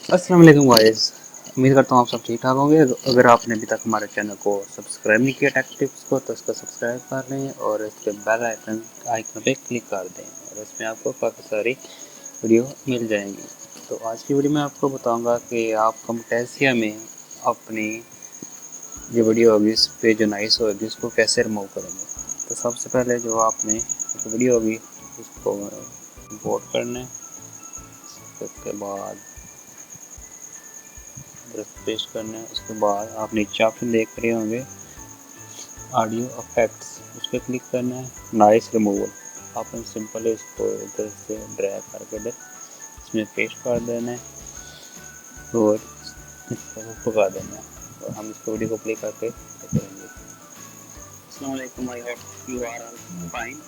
अस्सलाम वालेकुम गाइस। उम्मीद करता हूँ आप सब ठीक ठाक होंगे। अगर आपने अभी तक हमारे चैनल को सब्सक्राइब नहीं किया टेक टिप्स को, तो इसको सब्सक्राइब कर लें और इसके बेल आइकन पे क्लिक कर दें और इसमें आपको काफ़ी सारी वीडियो मिल जाएंगी। तो आज की वीडियो में आपको बताऊंगा कि आप Camtasia में अपनी जो वीडियो होगी इस पे जो नॉइस होगी उसको कैसे रिमूव करेंगे। तो सबसे पहले जो आपने जो वीडियो होगी उसको इंपोर्ट करना है। उसके बाद पेस्ट करना है। उसके बाद आप नीचे ऑप्शन देख रहे होंगे ऑडियो इफेक्ट्स, उस पर क्लिक करना है। नॉइस रिमूवल आपने सिंपल इसको इधर से ड्रैग करके इधर इसमें पेस्ट कर देना है और इसको पका देना है और हम इसको वीडियो को प्ले करके करेंगे। अस्सलाम वालेकुम, I hope you are all fine.